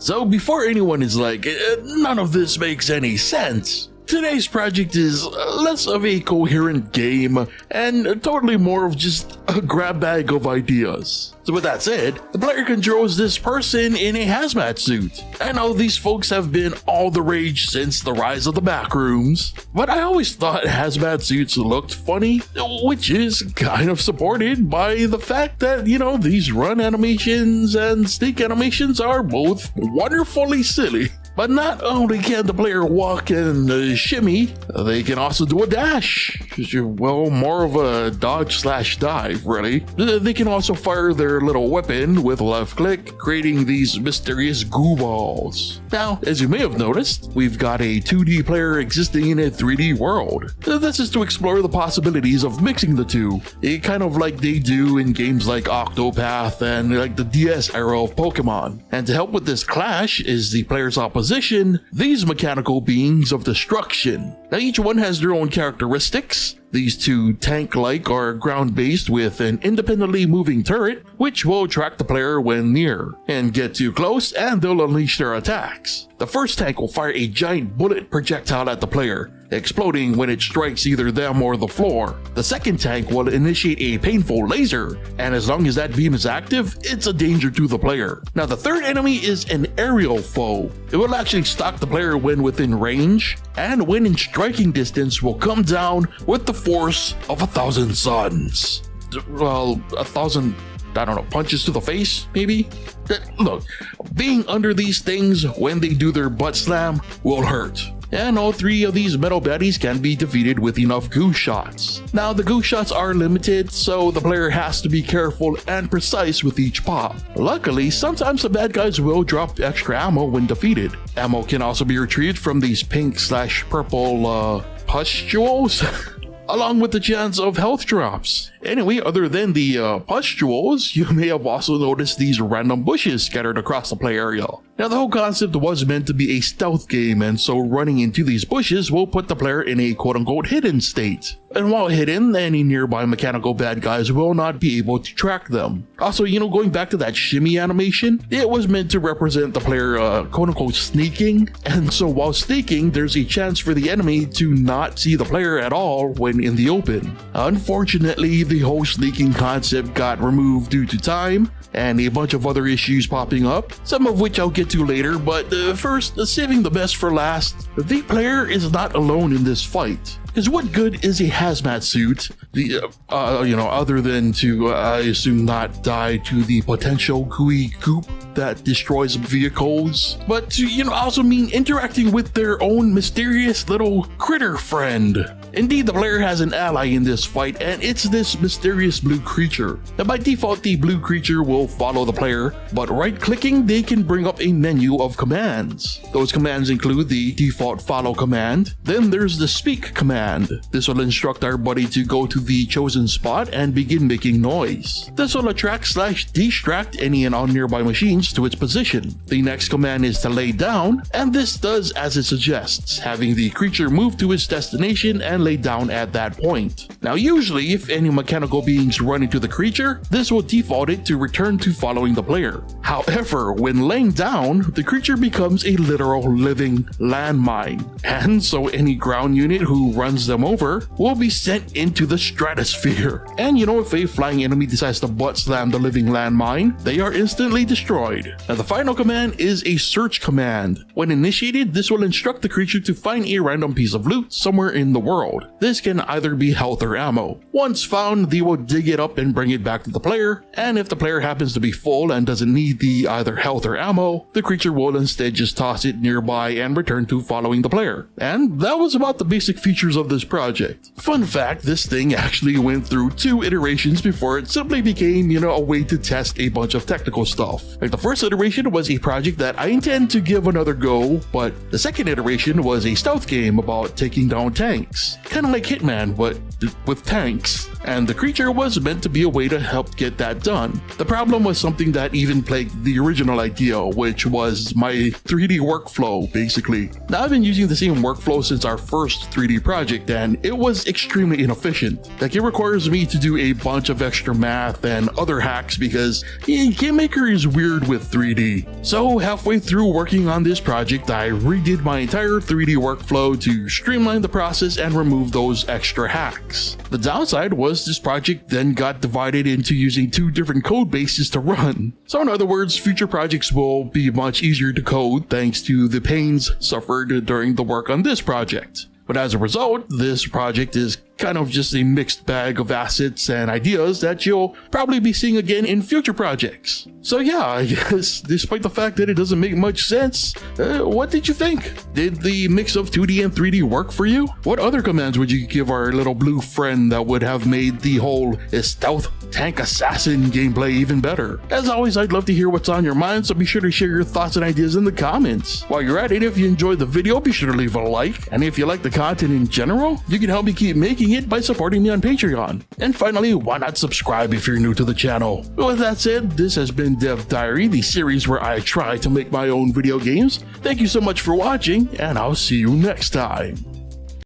So before anyone is like, none of this makes any sense, today's project is less of a coherent game and totally more of just a grab bag of ideas. So with that said, the player controls this person in a hazmat suit. I know these folks have been all the rage since the rise of the backrooms, but I always thought hazmat suits looked funny, which is kind of supported by the fact that, these run animations and sneak animations are both wonderfully silly. But not only can the player walk and shimmy, they can also do a dash. Well, more of a dodge/dive, really. They can also fire their little weapon with left click, creating these mysterious goo balls. Now, as you may have noticed, we've got a 2D player existing in a 3D world. This is to explore the possibilities of mixing the two, kind of like they do in games like Octopath and like the DS era of Pokemon. And to help with this clash is the player's opposition, these mechanical beings of destruction. Now each one has their own characteristics. These two tank-like are ground-based with an independently moving turret, which will track the player when near, and get too close and they'll unleash their attacks. The first tank will fire a giant bullet projectile at the player, exploding when it strikes either them or the floor. The second tank will initiate a painful laser, and as long as that beam is active, it's a danger to the player. Now the third enemy is an aerial foe. It will actually stalk the player when within range, and when in striking distance will come down with the force of 1,000 suns. Well, 1,000, I don't know, punches to the face, maybe? Look, being under these things when they do their butt slam will hurt. And all three of these metal baddies can be defeated with enough goo shots. Now the goo shots are limited, so the player has to be careful and precise with each pop. Luckily, sometimes the bad guys will drop extra ammo when defeated. Ammo can also be retrieved from these pink/purple pustules. Along with the chance of health drops. Anyway, other than the pustules, you may have also noticed these random bushes scattered across the play area. Now the whole concept was meant to be a stealth game, and so running into these bushes will put the player in a quote-unquote hidden state. And while hidden, any nearby mechanical bad guys will not be able to track them. Also, going back to that shimmy animation, it was meant to represent the player quote-unquote sneaking, and so while sneaking, there's a chance for the enemy to not see the player at all when in the open. Unfortunately, the whole sneaking concept got removed due to time, and a bunch of other issues popping up, some of which I'll get to later, but first, saving the best for last, the player is not alone in this fight. Because what good is a hazmat suit, other than to, I assume, not die to the potential gooey goop that destroys vehicles, but to, also mean interacting with their own mysterious little critter friend. Indeed, the player has an ally in this fight, and it's this mysterious blue creature. Now by default, the blue creature will follow the player, but right-clicking, they can bring up a menu of commands. Those commands include the default follow command, then there's the speak command. This will instruct our buddy to go to the chosen spot and begin making noise. This will attract/distract any and all nearby machines to its position. The next command is to lay down, and this does as it suggests, having the creature move to its destination and lay down at that point. Now usually, if any mechanical beings run into the creature, this will default it to return to following the player. However, when laying down, the creature becomes a literal living landmine, and so any ground unit who runs them over will be sent into the stratosphere. And if a flying enemy decides to butt slam the living landmine, they are instantly destroyed. Now the final command is a search command. When initiated, this will instruct the creature to find a random piece of loot somewhere in the world. This can either be health or ammo. Once found, they will dig it up and bring it back to the player, and if the player happens to be full and doesn't need the either health or ammo, the creature will instead just toss it nearby and return to following the player. And that was about the basic features of this project. Fun fact, this thing actually went through 2 iterations before it simply became, a way to test a bunch of technical stuff. Like the first iteration was a project that I intend to give another go, but the second iteration was a stealth game about taking down tanks. kinda like Hitman, but with tanks. And the creature was meant to be a way to help get that done. The problem was something that even plagued the original idea, which was my 3D workflow, basically. Now, I've been using the same workflow since our first 3D project, and it was extremely inefficient. Like, it requires me to do a bunch of extra math and other hacks because gamemaker is weird with 3D. So halfway through working on this project, I redid my entire 3D workflow to streamline the process and remove those extra hacks. The downside was this project then got divided into using 2 different code bases to run. So in other words, future projects will be much easier to code thanks to the pains suffered during the work on this project. But as a result, this project is kind of just a mixed bag of assets and ideas that you'll probably be seeing again in future projects. So yeah, I guess despite the fact that it doesn't make much sense, what did you think? Did the mix of 2D and 3D work for you? What other commands would you give our little blue friend that would have made the whole stealth tank assassin gameplay even better? As always, I'd love to hear what's on your mind, so be sure to share your thoughts and ideas in the comments. While you're at it, if you enjoyed the video, be sure to leave a like, and if you like the content in general, you can help me keep making it by supporting me on Patreon. And finally, why not subscribe if you're new to the channel? With that said, this has been Dev Diary, the series where I try to make my own video games. Thank you so much for watching, and I'll see you next time.